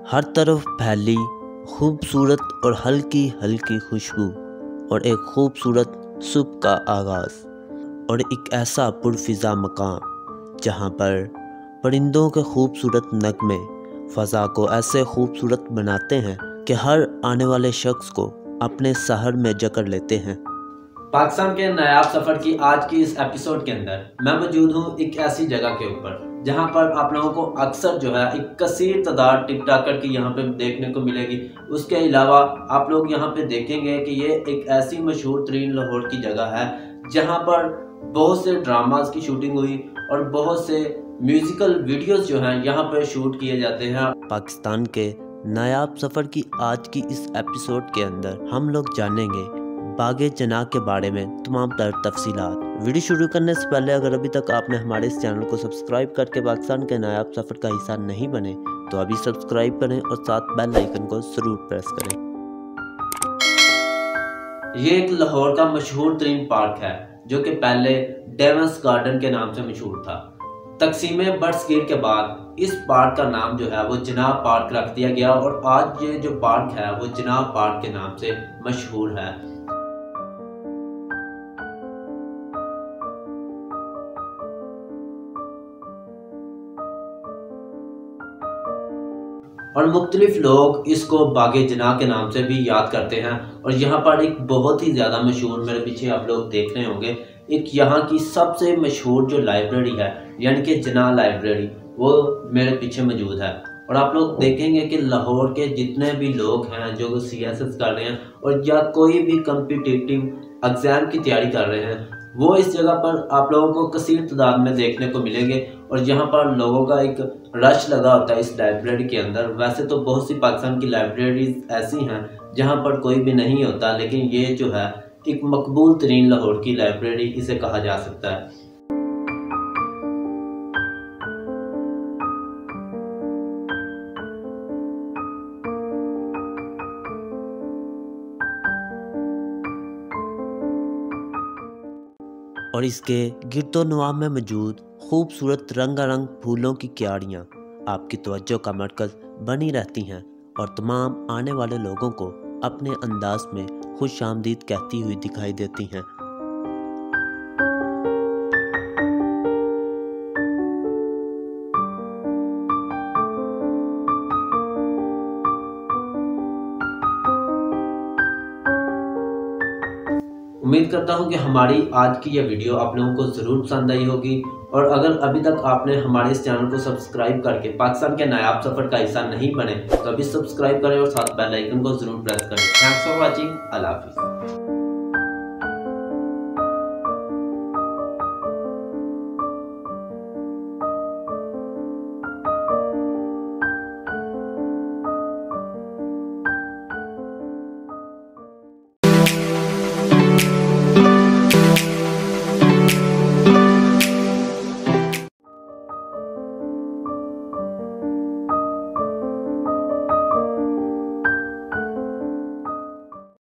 हर तरफ फैली खूबसूरत और हल्की हल्की खुशबू और एक खूबसूरत सुबह का आगाज़ और एक ऐसा पुरफिज़ा मकाम जहाँ पर परिंदों के खूबसूरत नगमे फ़ज़ा को ऐसे खूबसूरत बनाते हैं कि हर आने वाले शख्स को अपने शहर में जकड़ लेते हैं। पाकिस्तान के नायाब सफ़र की आज की इस एपिसोड के अंदर मैं मौजूद हूँ एक ऐसी जगह के ऊपर जहाँ पर आप लोगों को अक्सर जो है एक कसीर तादाद टिकटॉकर की यहाँ पे देखने को मिलेगी। उसके अलावा आप लोग यहाँ पे देखेंगे कि ये एक ऐसी मशहूर तरीन लाहौर की जगह है जहाँ पर बहुत से ड्रामाज की शूटिंग हुई और बहुत से म्यूजिकल वीडियोस जो हैं यहाँ पर शूट किए जाते हैं। पाकिस्तान के नायाब सफ़र की आज की इस एपिसोड के अंदर हम लोग जानेंगे बागे जना के बारे में तमाम तर तफसीलात। वीडियो शुरू करने से पहले अगर अभी तक आपने हमारे इस चैनल को सब्सक्राइब करके पाकिस्तान के नायाब सफ़र का हिस्सा नहीं बने तो अभी सब्सक्राइब करें और साथ बेल आइकन को ज़रूर प्रेस करें। ये एक लाहौर का मशहूर तरीन पार्क है जो कि पहले डेवंस गार्डन के नाम से मशहूर था। तकसीम बर्सगीर के बाद इस पार्क का नाम जो है वो जनाब पार्क रख दिया गया और आज ये जो पार्क है वो जनाब पार्क के नाम से मशहूर है। और मुख्तलिफ लोग इसको बागे जना के नाम से भी याद करते हैं। और यहाँ पर एक बहुत ही ज़्यादा मशहूर, मेरे पीछे आप लोग देख रहे होंगे, एक यहाँ की सबसे मशहूर जो लाइब्रेरी है यानी कि जना लाइब्रेरी वो मेरे पीछे मौजूद है। और आप लोग देखेंगे कि लाहौर के जितने भी लोग हैं जो CSS कर रहे हैं और या कोई भी कम्पिटिटिव एग्ज़ाम की तैयारी कर रहे हैं वो इस जगह पर आप लोगों को कसीर तादाद में देखने को मिलेंगे। और यहाँ पर लोगों का एक रश लगा होता है इस लाइब्रेरी के अंदर। वैसे तो बहुत सी पाकिस्तान की लाइब्रेरीज ऐसी हैं जहाँ पर कोई भी नहीं होता, लेकिन ये जो है एक मकबूल तरीन लाहौर की लाइब्रेरी इसे कहा जा सकता है। और इसके गिरदोनवा में मौजूद खूबसूरत रंगारंग फूलों की क्यारियाँ आपकी तवज्जो का मरकज़ बनी रहती हैं और तमाम आने वाले लोगों को अपने अंदाज में खुश आमदीद कहती हुई दिखाई देती हैं। उम्मीद करता हूं कि हमारी आज की यह वीडियो आप लोगों को ज़रूर पसंद आई होगी। और अगर अभी तक आपने हमारे इस चैनल को सब्सक्राइब करके पाकिस्तान के नायाब सफ़र का हिस्सा नहीं बने तो अभी सब्सक्राइब करें और साथ बेल आइकन को ज़रूर प्रेस करें। Thanks for watching. अल्लाह हाफिज़।